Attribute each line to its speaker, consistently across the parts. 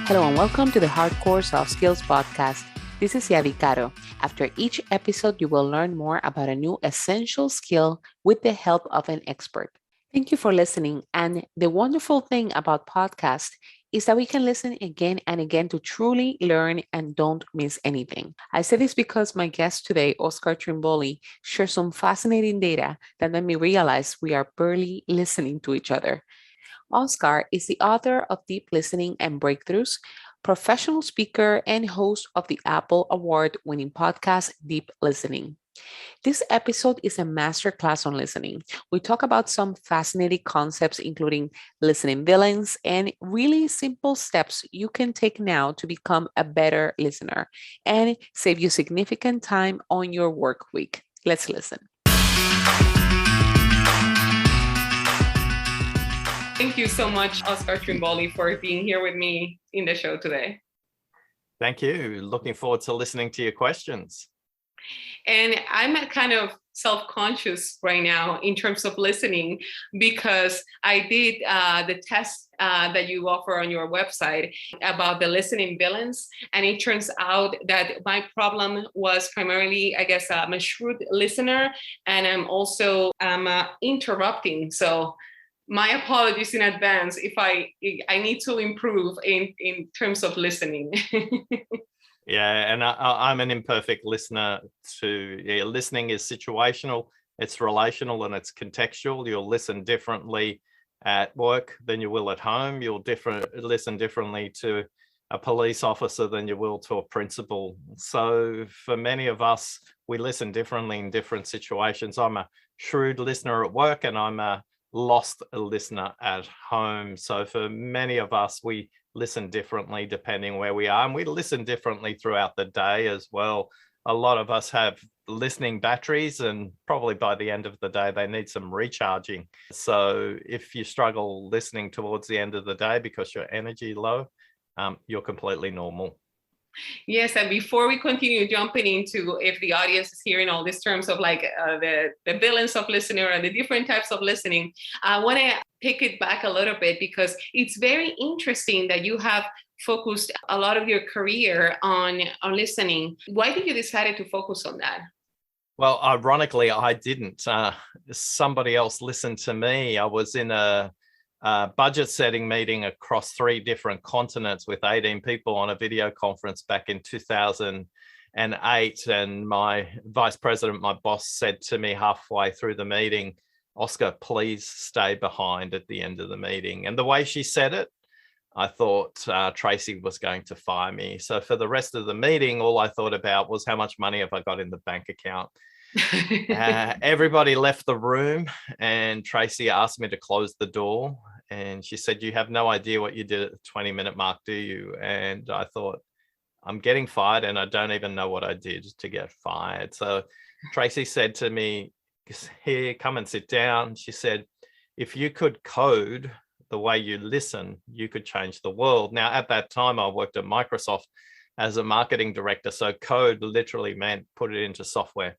Speaker 1: Hello and welcome to the Hardcore Soft Skills Podcast. This is Yadi Caro. After each episode, you will learn more about a new essential skill with the help of an expert. Thank you for listening. And the wonderful thing about podcasts is that we can listen again and again to truly learn and don't miss anything. I say this because my guest today, Oscar Trimboli, shares some fascinating data that made me realize we are barely listening to each other. Oscar is the author of Deep Listening and Breakthroughs, professional speaker, and host of the Apple Award winning podcast, Deep Listening. This episode is a masterclass on listening. We talk about some fascinating concepts, including listening villains and really simple steps you can take now to become a better listener and save you significant time on your work week. Let's listen. Thank you so much, Oscar Trimboli, for being here with me in the show today.
Speaker 2: Thank you. Looking forward to listening to your questions.
Speaker 1: And I'm kind of self-conscious right now in terms of listening because I did the test that you offer on your website about the listening villains. And it turns out that my problem was primarily, I guess, I'm a shrewd listener and I'm also interrupting. So my apologies in advance if I need to improve in terms of listening.
Speaker 2: Yeah, and I'm an imperfect listener too. Yeah, listening is situational, it's relational, and it's contextual. You'll listen differently at work than you will at home. You'll listen differently to a police officer than you will to a principal. So for many of us, we listen differently in different situations. I'm a shrewd listener at work, and I'm a lost listener at home. So for many of us, we listen differently depending where we are, and we listen differently throughout the day as well. A lot of us have listening batteries, and probably by the end of the day they need some recharging. So if you struggle listening towards the end of the day because your energy low, you're completely normal.
Speaker 1: Yes, and before we continue jumping into if the audience is hearing all these terms of like the villains of listener and the different types of listening, I want to take it back a little bit because it's very interesting that you have focused a lot of your career on listening. Why did you decide to focus on that?
Speaker 2: Well, ironically, I didn't. Somebody else listened to me. I was in a budget setting meeting across 3 different continents with 18 people on a video conference back in 2008. And my vice president, my boss, said to me halfway through the meeting, "Oscar, please stay behind at the end of the meeting." And the way she said it, I thought Tracy was going to fire me. So for the rest of the meeting, all I thought about was how much money have I got in the bank account. Everybody left the room, and Tracy asked me to close the door, and she said, "You have no idea what you did at the 20-minute mark, do you?" And I thought, I'm getting fired and I don't even know what I did to get fired. So Tracy said to me, "Here, come and sit down." She said, "If you could code the way you listen, you could change the world." Now, at that time, I worked at Microsoft as a marketing director. So code literally meant put it into software.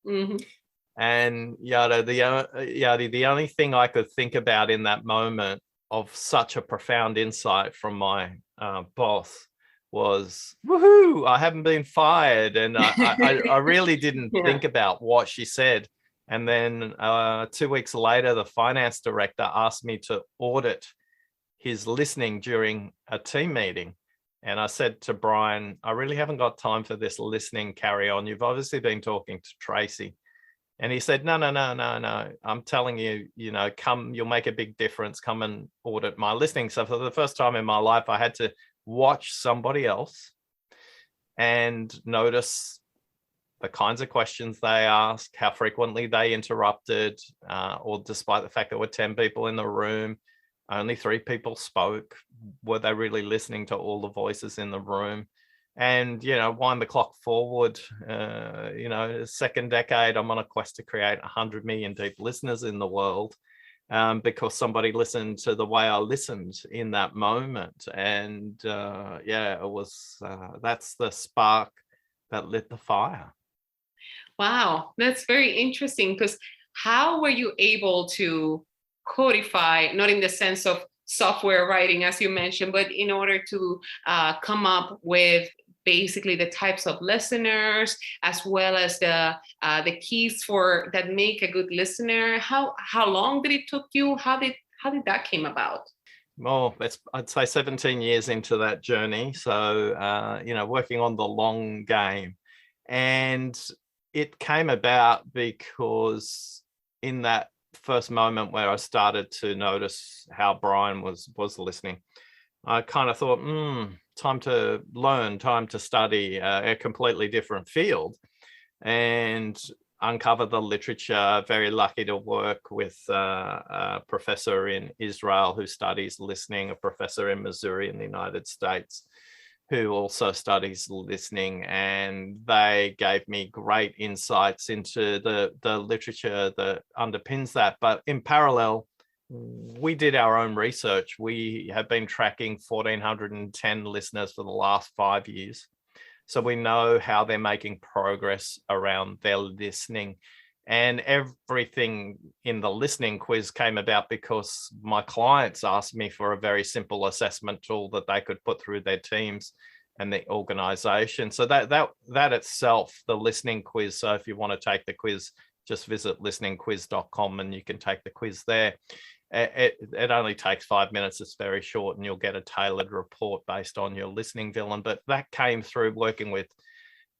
Speaker 2: Mm-hmm. And the only thing I could think about in that moment of such a profound insight from my boss was, woohoo, I haven't been fired. And I really didn't think about what she said. And then 2 weeks later, the finance director asked me to audit his listening during a team meeting. And I said to Brian, "I really haven't got time for this listening carry on. You've obviously been talking to Tracy." And he said, No. I'm telling you, come, you'll make a big difference. Come and audit my listening. So for the first time in my life, I had to watch somebody else and notice the kinds of questions they asked, how frequently they interrupted, or despite the fact there were 10 people in the room, only 3 people spoke. Were they really listening to all the voices in the room? And, wind the clock forward, second decade, I'm on a quest to create 100 million deep listeners in the world because somebody listened to the way I listened in that moment. And it was, that's the spark that lit the fire.
Speaker 1: Wow, that's very interesting because how were you able to codify, not in the sense of software writing, as you mentioned, but in order to come up with basically the types of listeners, as well as the keys for that make a good listener. How long did it took you? How did that came about?
Speaker 2: Well, I'd say 17 years into that journey. So, working on the long game. And it came about because in that first moment where I started to notice how Brian was listening, I kind of thought, time to learn, time to study a completely different field and uncover the literature. Very lucky to work with a professor in Israel who studies listening, a professor in Missouri in the United States who also studies listening, and they gave me great insights into the literature that underpins that. But in parallel, we did our own research. We have been tracking 1,410 listeners for the last 5 years. So we know how they're making progress around their listening. And everything in the listening quiz came about because my clients asked me for a very simple assessment tool that they could put through their teams and the organization. So that itself, the listening quiz. So if you want to take the quiz, just visit listeningquiz.com and you can take the quiz there. It only takes 5 minutes. It's very short, and you'll get a tailored report based on your listening villain. But that came through working with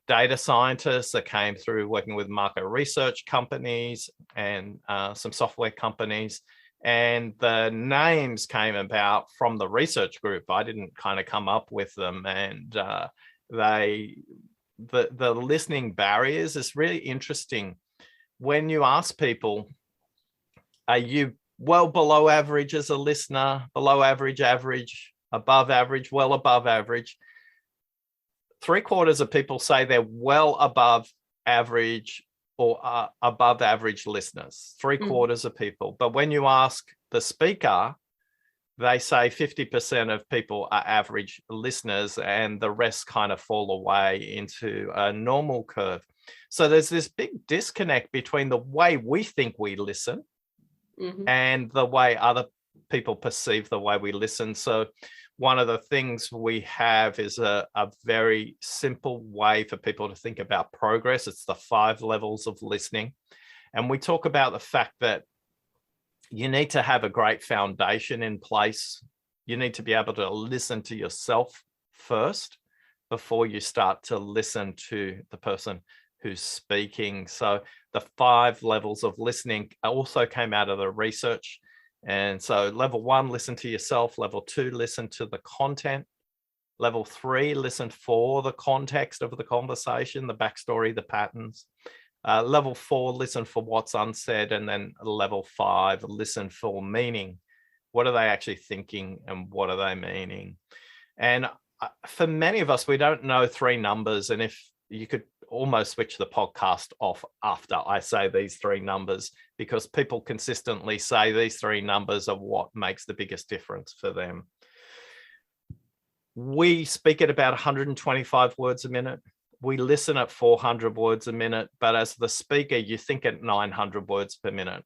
Speaker 2: data scientists, that came through working with market research companies and some software companies. And the names came about from the research group. I didn't kind of come up with them. And the listening barriers is really interesting. When you ask people, are you well below average as a listener, below average, average, above average, well above average? 3/4 of people say they're well above average or above average listeners, 3/4 of people. But when you ask the speaker, they say 50% of people are average listeners and the rest kind of fall away into a normal curve. So there's this big disconnect between the way we think we listen and the way other people perceive the way we listen. So one of the things we have is a very simple way for people to think about progress. It's the 5 levels of listening. And we talk about the fact that you need to have a great foundation in place. You need to be able to listen to yourself first before you start to listen to the person who's speaking. So the 5 levels of listening also came out of the research. And so level 1, listen to yourself. Level 2, listen to the content. Level 3, listen for the context of the conversation, the backstory, the patterns. Level 4, listen for what's unsaid. And then level 5, listen for meaning. What are they actually thinking and what are they meaning? And for many of us, we don't know 3 numbers. And if you could almost switch the podcast off after I say these 3 numbers, because people consistently say these 3 numbers are what makes the biggest difference for them. We speak at about 125 words a minute. We listen at 400 words a minute, but as the speaker, you think at 900 words per minute.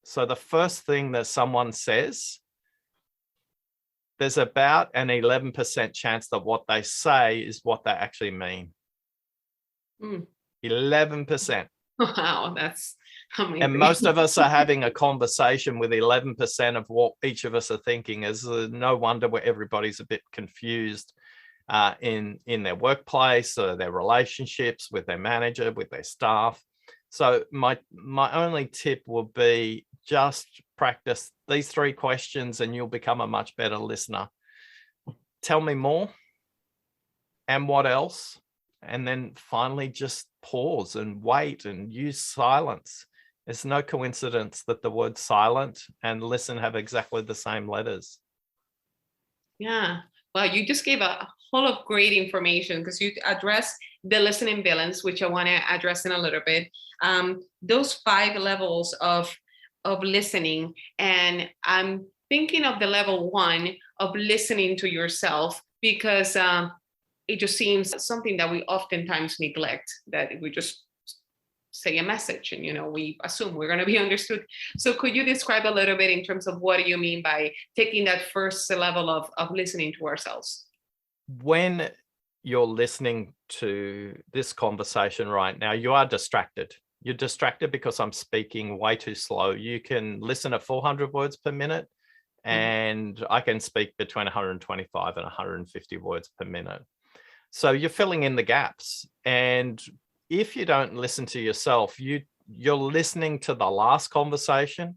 Speaker 2: So the first thing that someone says, there's about an 11% chance that what they say is what they actually mean. 11%.
Speaker 1: Wow, that's amazing.
Speaker 2: And most of us are having a conversation with 11% of what each of us are thinking. Is no wonder where everybody's a bit confused in their workplace or their relationships with their manager, with their staff. So my only tip would be just practice these 3 questions and you'll become a much better listener. Tell me more. And what else? And then finally just pause and wait and use silence. It's no coincidence that the word silent and listen have exactly the same letters.
Speaker 1: Yeah. Well, you just gave a whole of great information because you address the listening villains, which I want to address in a little bit. Those 5 levels of listening. And I'm thinking of the level 1 of listening to yourself, because it just seems something that we oftentimes neglect, that we just say a message, and we assume we're going to be understood. So could you describe a little bit in terms of what do you mean by taking that first level of listening to ourselves?
Speaker 2: When you're listening to this conversation right now, you are distracted. You're distracted because I'm speaking way too slow. You can listen at 400 words per minute, and I can speak between 125 and 150 words per minute. So you're filling in the gaps. And if you don't listen to yourself, you're listening to the last conversation.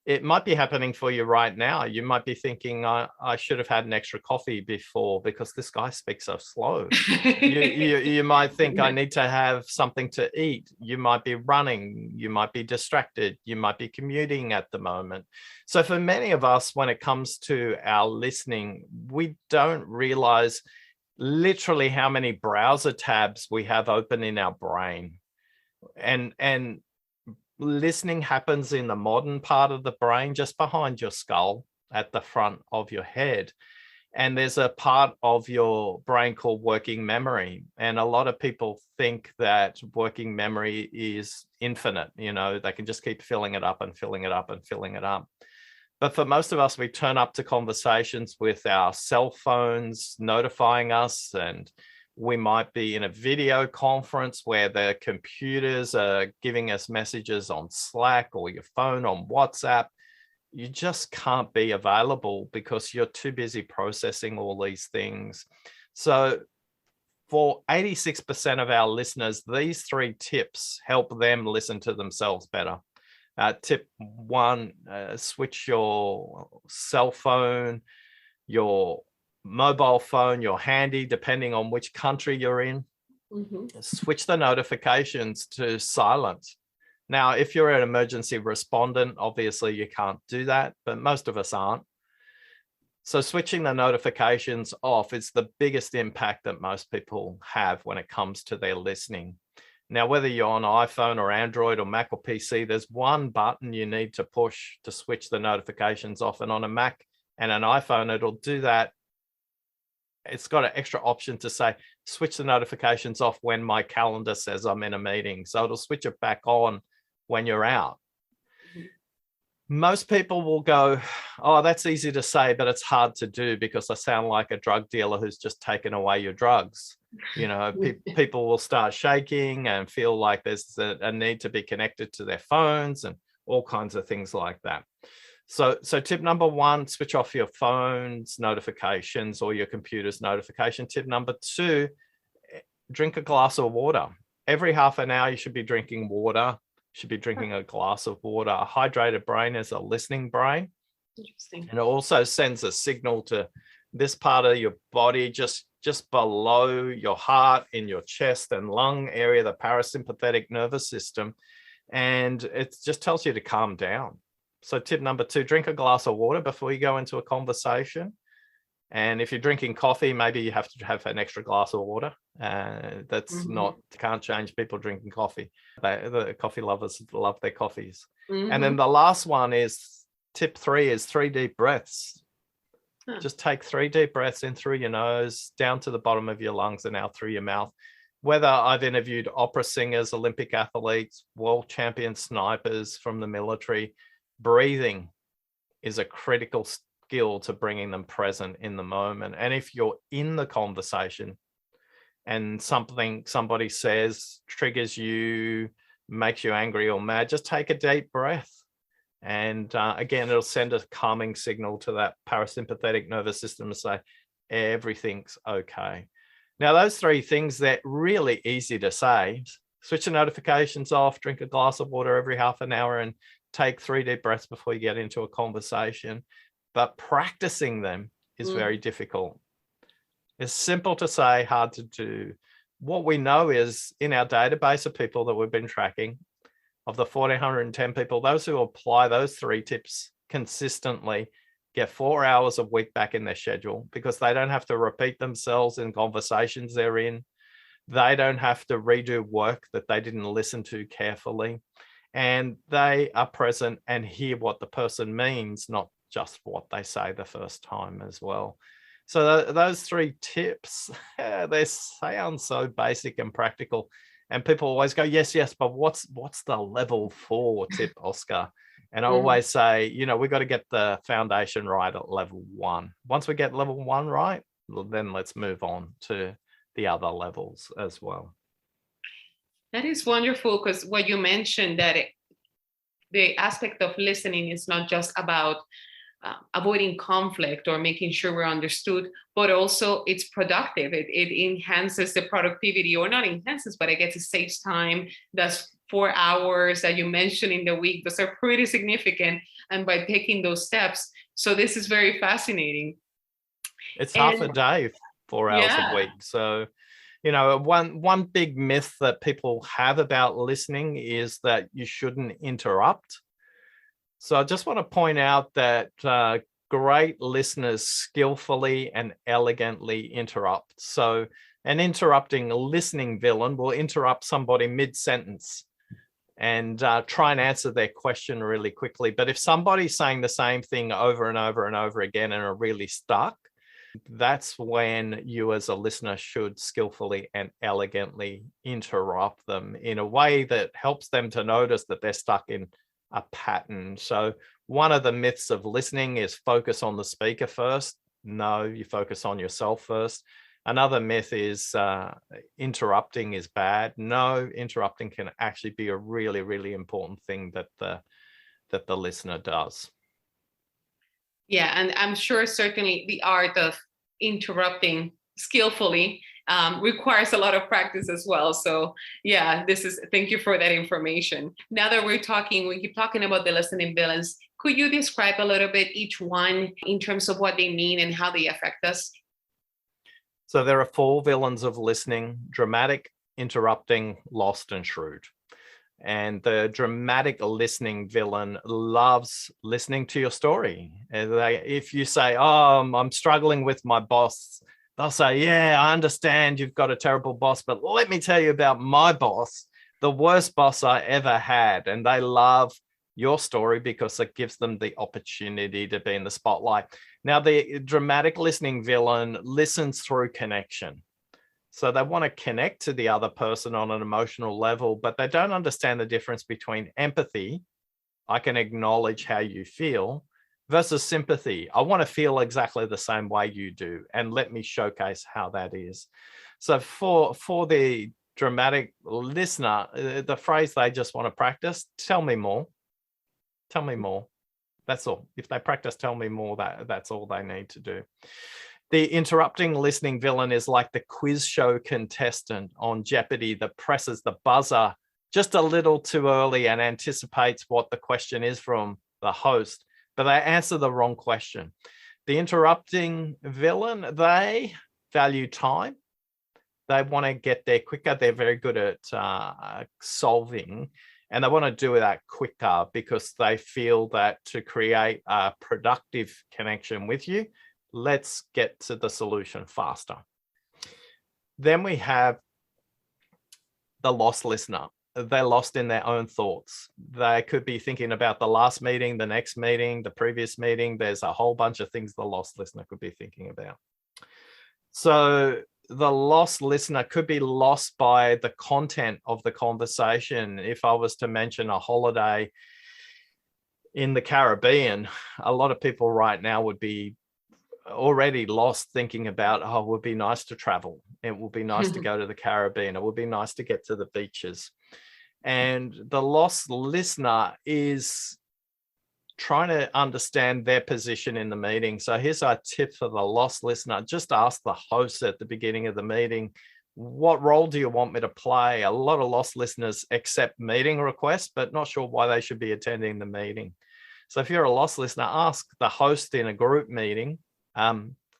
Speaker 2: It might be happening for you right now. You might be thinking, I should have had an extra coffee before because this guy speaks so slow. you might think, I need to have something to eat. You might be running. You might be distracted. You might be commuting at the moment. So for many of us, when it comes to our listening, we don't realize literally how many browser tabs we have open in our brain. And listening happens in the modern part of the brain, just behind your skull at the front of your head. And there's a part of your brain called working memory. And a lot of people think that working memory is infinite. They can just keep filling it up and filling it up and filling it up. But for most of us, we turn up to conversations with our cell phones notifying us, and we might be in a video conference where the computers are giving us messages on Slack or your phone on WhatsApp. You just can't be available because you're too busy processing all these things. So for 86% of our listeners, these 3 tips help them listen to themselves better. Tip 1, switch your cell phone, your mobile phone, your handy, depending on which country you're in. Switch the notifications to silent. Now, if you're an emergency respondent, obviously you can't do that, but most of us aren't. So switching the notifications off is the biggest impact that most people have when it comes to their listening. Now, whether you're on iPhone or Android or Mac or PC, there's one button you need to push to switch the notifications off. And on a Mac and an iPhone, it'll do that. It's got an extra option to say, switch the notifications off when my calendar says I'm in a meeting. So it'll switch it back on when you're out. Most people will go, oh, that's easy to say, but it's hard to do because I sound like a drug dealer who's just taken away your drugs. People will start shaking and feel like there's a need to be connected to their phones and all kinds of things like that. So tip number 1, switch off your phone's notifications or your computer's notification. Tip number 2, drink a glass of water. Every half an hour, you should be drinking water. Should be drinking a glass of water. A hydrated brain is a listening brain.
Speaker 1: Interesting.
Speaker 2: And it also sends a signal to this part of your body, just below your heart, in your chest and lung area, the parasympathetic nervous system. And it just tells you to calm down. So tip number 2, drink a glass of water before you go into a conversation. And if you're drinking coffee, maybe you have to have an extra glass of water. That's not, can't change people drinking coffee. The coffee lovers love their coffees. And then the last one is, tip 3 is 3 deep breaths. Just take 3 deep breaths in through your nose, down to the bottom of your lungs and out through your mouth. Whether I've interviewed opera singers, Olympic athletes, world champion snipers from the military, breathing is a critical skill to bringing them present in the moment. And if you're in the conversation and somebody says triggers you, makes you angry or mad, just take a deep breath. And again, it'll send a calming signal to that parasympathetic nervous system to say, everything's okay. Now, those 3 things, they're really easy to say. Switch the notifications off, drink a glass of water every half an hour, and take 3 deep breaths before you get into a conversation. But practicing them is very difficult. It's simple to say, hard to do. What we know is, in our database of people that we've been tracking, of the 1,410 people, those who apply those 3 tips consistently get 4 hours a week back in their schedule, because they don't have to repeat themselves in conversations they're in. They don't have to redo work that they didn't listen to carefully. And they are present and hear what the person means, not just what they say the first time as well. So those 3 tips, they sound so basic and practical. And people always go, yes, yes, but what's the level 4 tip, Oscar? And I always say, we got to get the foundation right at level 1. Once we get level 1 right, well, then let's move on to the other levels as well.
Speaker 3: That is wonderful, because what you mentioned, that the aspect of listening is not just about avoiding conflict or making sure we're understood, but also it's productive. It enhances the productivity, or not enhances, but I guess it saves time. That's 4 hours that you mentioned in the week. Those are pretty significant. And by taking those steps, so this is very fascinating.
Speaker 2: It's half a day, 4 hours a week. So, one big myth that people have about listening is that you shouldn't interrupt. So I just want to point out that great listeners skillfully and elegantly interrupt. So an interrupting listening villain will interrupt somebody mid-sentence and try and answer their question really quickly. But if somebody's saying the same thing over and over and over again and are really stuck, that's when you as a listener should skillfully and elegantly interrupt them in a way that helps them to notice that they're stuck in a pattern. So one of the myths of listening is focus on the speaker first. No, you focus on yourself first. Another myth is interrupting is bad. No, interrupting can actually be a really, really important thing that the listener does.
Speaker 3: Yeah, and I'm sure certainly the art of interrupting skillfully requires a lot of practice as well. So yeah, thank you for that information. Now that we keep talking about the listening villains, could you describe a little bit each one in terms of what they mean and how they affect us?
Speaker 2: So there are 4 villains of listening: dramatic, interrupting, lost, and shrewd. And the dramatic listening villain loves listening to your story. If you say, oh, I'm struggling with my boss, they'll say, yeah, I understand you've got a terrible boss, but let me tell you about my boss, the worst boss I ever had. And they love your story because it gives them the opportunity to be in the spotlight. Now, the dramatic listening villain listens through connection. So they want to connect to the other person on an emotional level, but they don't understand the difference between empathy, I can acknowledge how you feel, versus sympathy. I want to feel exactly the same way you do, and let me showcase how that is. So for the dramatic listener, the phrase they just want to practice, tell me more. Tell me more. That's all. If they practice tell me more, that's all they need to do. The interrupting listening villain is like the quiz show contestant on Jeopardy that presses the buzzer just a little too early and anticipates what the question is from the host, but they answer the wrong question. The interrupting villain, they value time. They want to get there quicker. They're very good at solving, and they want to do that quicker because they feel that to create a productive connection with you, let's get to the solution faster. Then we have the lost listener. They're lost in their own thoughts. They could be thinking about the last meeting, the next meeting, the previous meeting. There's a whole bunch of things the lost listener could be thinking about. So the lost listener could be lost by the content of the conversation. If I was to mention a holiday in the Caribbean, a lot of people right now would be already lost thinking about, oh, it would be nice to travel. It would be nice to go to the Caribbean. It would be nice to get to the beaches. And the lost listener is trying to understand their position in the meeting. So here's our tip for the lost listener. Just ask the host at the beginning of the meeting, what role do you want me to play? A lot of lost listeners accept meeting requests, but not sure why they should be attending the meeting. So if you're a lost listener, ask the host in a group meeting,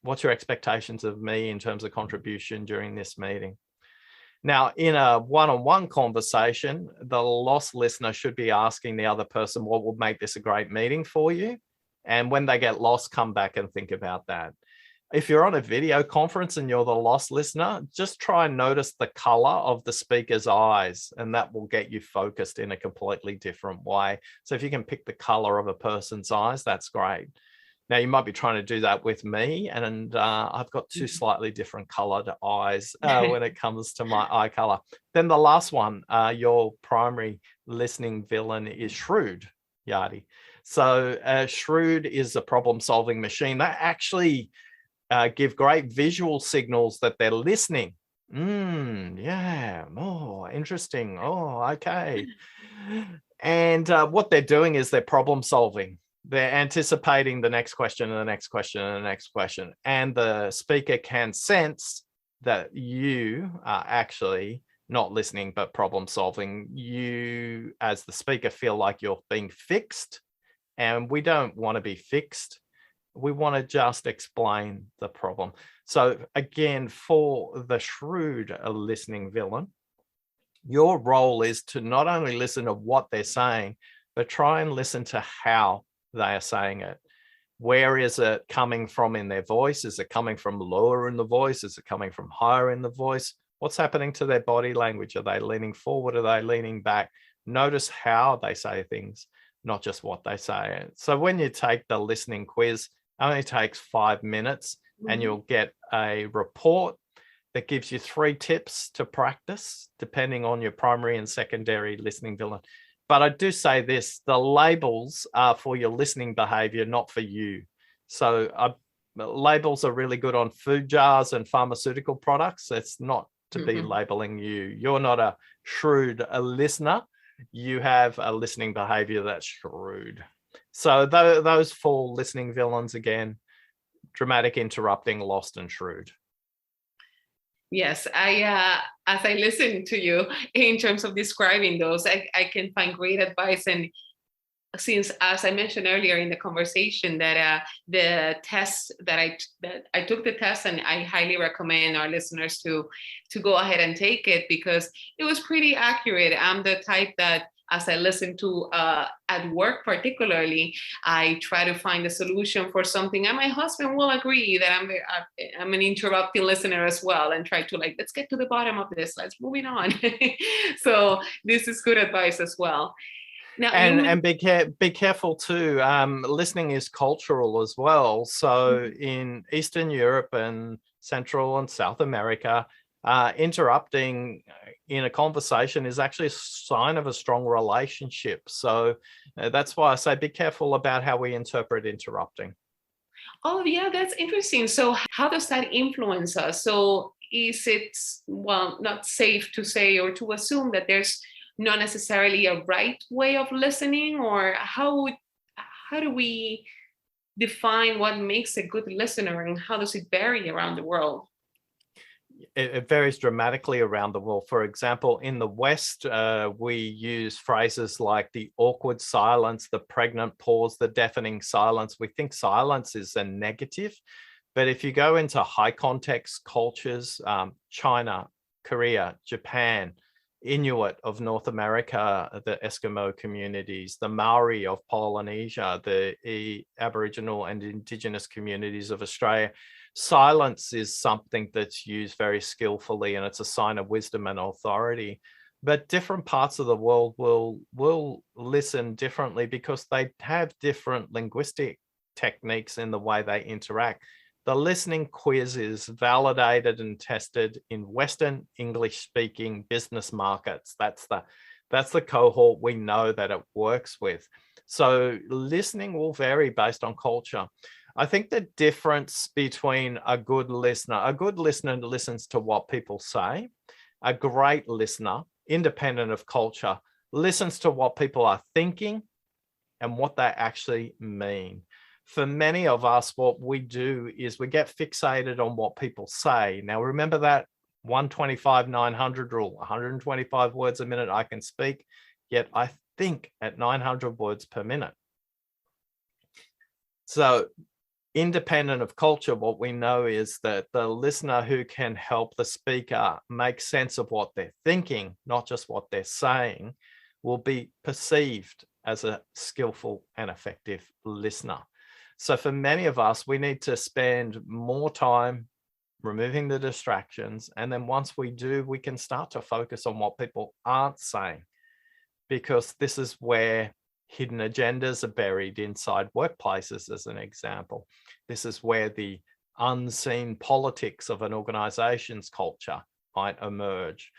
Speaker 2: what's your expectations of me in terms of contribution during this meeting? Now, in a one-on-one conversation, the lost listener should be asking the other person, what will make this a great meeting for you? And when they get lost, come back and think about that. If you're on a video conference and you're the lost listener, just try and notice the color of the speaker's eyes, and that will get you focused in a completely different way. So if you can pick the color of a person's eyes, that's great. Now, you might be trying to do that with me, and I've got two slightly different colored eyes when it comes to my eye color. Then the last one, your primary listening villain is shrewd, Yadi. So shrewd is a problem-solving machine. They actually give great visual signals that they're listening. Yeah, oh, interesting. Oh, okay. And what they're doing is they're problem solving. They're anticipating the next question and the next question and the next question. And the speaker can sense that you are actually not listening, but problem solving. You, as the speaker, feel like you're being fixed. And we don't want to be fixed. We want to just explain the problem. So again, for the shrewd listening villain, your role is to not only listen to what they're saying, but try and listen to how they are saying it. Where is it coming from in their voice? Is it coming from lower in the voice? Is it coming from higher in the voice? What's happening to their body language? Are they leaning forward? Are they leaning back? Notice how they say things, not just what they say. So when you take the listening quiz, it only takes 5 minutes, and you'll get a report that gives you 3 tips to practice, depending on your primary and secondary listening villain. But I do say this, the labels are for your listening behavior, not for you. So labels are really good on food jars and pharmaceutical products. It's not to be labeling you. You're not a shrewd listener. You have a listening behavior that's shrewd. So those 4 listening villains, again, dramatic, interrupting, lost, and shrewd.
Speaker 3: Yes, as I listen to you in terms of describing those, I can find great advice. And since, as I mentioned earlier in the conversation, that the test that I took the test, and I highly recommend our listeners to go ahead and take it, because it was pretty accurate. I'm the type that, as I listen to at work particularly, I try to find a solution for something, and my husband will agree that I'm an interrupting listener as well, and try to, like, let's get to the bottom of this, let's moving on. So this is good advice as well. Now,
Speaker 2: and be careful too. Listening is cultural as well. So in Eastern Europe and Central and South America, interrupting in a conversation is actually a sign of a strong relationship. So that's why I say be careful about how we interpret interrupting.
Speaker 3: Oh, yeah, that's interesting. So how does that influence us? So is it, well, not safe to say or to assume that there's not necessarily a right way of listening, or how do we define what makes a good listener, and how does it vary around the world?
Speaker 2: It varies dramatically around the world. For example, in the West, we use phrases like the awkward silence, the pregnant pause, the deafening silence. We think silence is a negative, but if you go into high context cultures, China, Korea, Japan, Inuit of North America, the Eskimo communities, the Maori of Polynesia, the Aboriginal and Indigenous communities of Australia, silence is something that's used very skillfully, and it's a sign of wisdom and authority. But different parts of the world will listen differently because they have different linguistic techniques in the way they interact. The listening quiz is validated and tested in Western English-speaking business markets. That's the cohort we know that it works with. So listening will vary based on culture. I think the difference between a good listener listens to what people say. A great listener, independent of culture, listens to what people are thinking and what they actually mean. For many of us, what we do is we get fixated on what people say. Now, remember that 125-900 rule, 125 words a minute I can speak, yet I think at 900 words per minute. So independent of culture, what we know is that the listener who can help the speaker make sense of what they're thinking, not just what they're saying, will be perceived as a skillful and effective listener. So for many of us, we need to spend more time removing the distractions. And then once we do, we can start to focus on what people aren't saying, because this is where hidden agendas are buried inside workplaces, as an example. This is where the unseen politics of an organization's culture might emerge.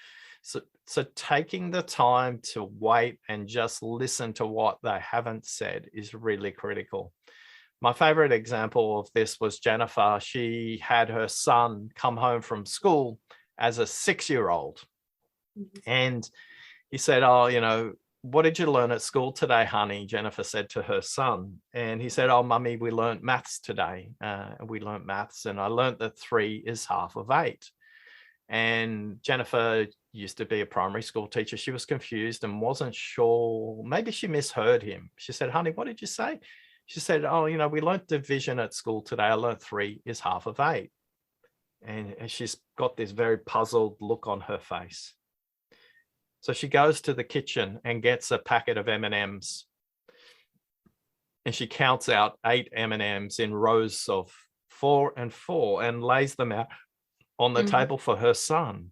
Speaker 2: So taking the time to wait and just listen to what they haven't said is really critical. My favorite example of this was Jennifer. She had her son come home from school as a 6-year-old. And he said, oh, what did you learn at school today, honey? Jennifer said to her son. And he said, oh, mummy, we learned maths today. We learned maths, and I learned that 3 is half of 8. And Jennifer used to be a primary school teacher. She was confused and wasn't sure. Maybe she misheard him. She said, honey, what did you say? She said, oh, we learned division at school today. I learned 3 is half of 8. And she's got this very puzzled look on her face. So she goes to the kitchen and gets a packet of M&Ms. And she counts out 8 M&Ms in rows of 4 and 4 and lays them out on the table for her son.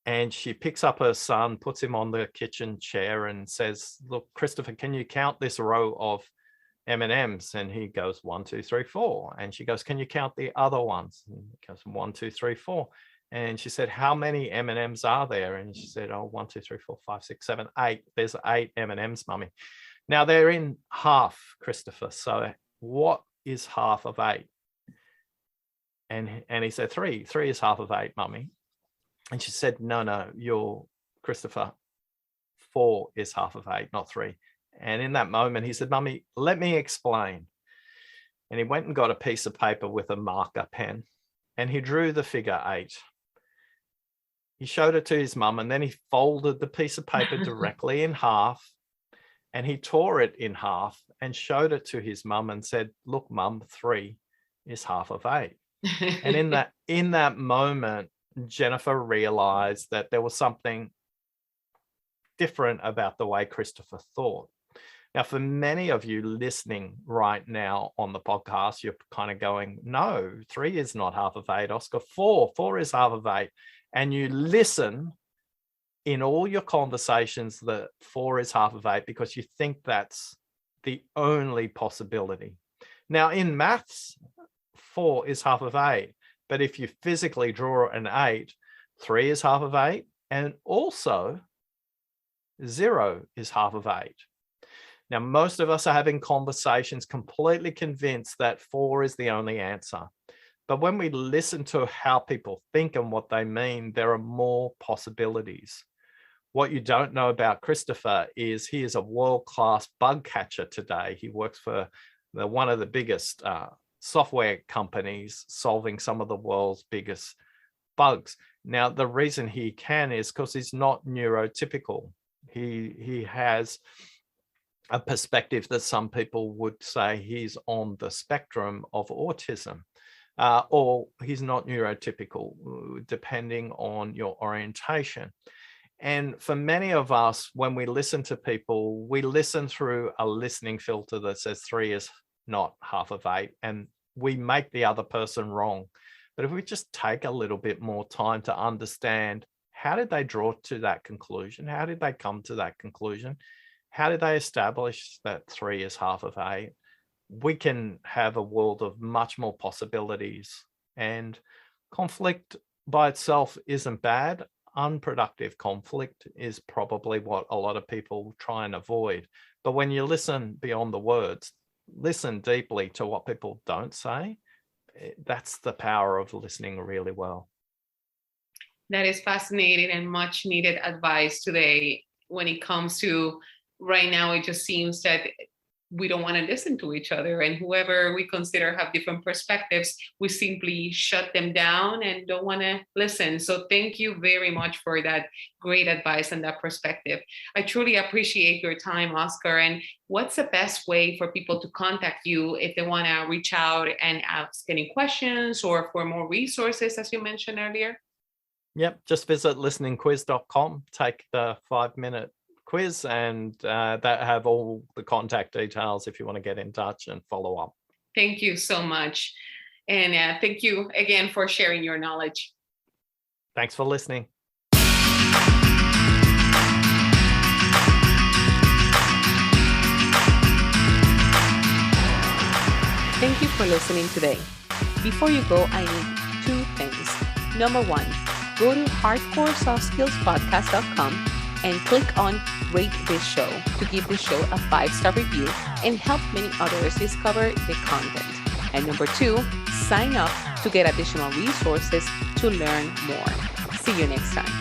Speaker 2: And she picks up her son, puts him on the kitchen chair and says, look, Christopher, can you count this row of M&Ms? And he goes, 1, 2, 3, 4. And she goes, can you count the other ones? And he goes, 1, 2, 3, 4. And she said, how many M&Ms are there? And she said, oh, 1, 2, 3, 4, 5, 6, 7, 8. There's 8 M&Ms, mummy. Now they're in half, Christopher. So what is half of 8? And he said, 3. 3 is half of 8, mummy. And she said, no, you're Christopher. 4 is half of 8, not 3. And in that moment, he said, mummy, let me explain. And he went and got a piece of paper with a marker pen, and he drew the figure 8. He showed it to his mum, and then he folded the piece of paper directly in half, and he tore it in half and showed it to his mum and said, look, mum, 3 is half of 8. And in that moment, Jennifer realized that there was something different about the way Christopher thought. Now, for many of you listening right now on the podcast, you're kind of going, no, 3 is not half of 8, Oscar. 4 is half of 8. And you listen in all your conversations that 4 is half of 8 because you think that's the only possibility. Now, in maths, 4 is half of 8. But if you physically draw an 8, 3 is half of 8. And also 0 is half of 8. Now, most of us are having conversations completely convinced that 4 is the only answer. But when we listen to how people think and what they mean, there are more possibilities. What you don't know about Christopher is he is a world-class bug catcher today. He works for one of the biggest software companies solving some of the world's biggest bugs. Now, the reason he can is because he's not neurotypical. He has a perspective that some people would say he's on the spectrum of autism, or he's not neurotypical, depending on your orientation. And for many of us, when we listen to people, we listen through a listening filter that says 3 is not half of 8, and we make the other person wrong. But if we just take a little bit more time to understand, how did they draw to that conclusion? How did they come to that conclusion? How did they establish that 3 is half of 8? We can have a world of much more possibilities. And conflict by itself isn't bad. Unproductive conflict is probably what a lot of people try and avoid. But when you listen beyond the words, listen deeply to what people don't say, that's the power of listening really well.
Speaker 3: That is fascinating and much needed advice today when it comes to right now. It just seems that we don't want to listen to each other, and whoever we consider have different perspectives, we simply shut them down and don't want to listen. So thank you very much for that great advice and that perspective. I truly appreciate your time, Oscar. And what's the best way for people to contact you if they want to reach out and ask any questions or for more resources, as you mentioned earlier?
Speaker 2: Yep, just visit listeningquiz.com, take the 5-minute quiz, and that have all the contact details if you want to get in touch and follow up.
Speaker 3: Thank you so much. And thank you again for sharing your knowledge.
Speaker 2: Thanks for listening.
Speaker 1: for listening today. Before you go, I need two things. Number one, go to hardcoresoftskillspodcast.com and click on Rate This Show to give the show a 5-star review and help many others discover the content. And number two, sign up to get additional resources to learn more. See you next time.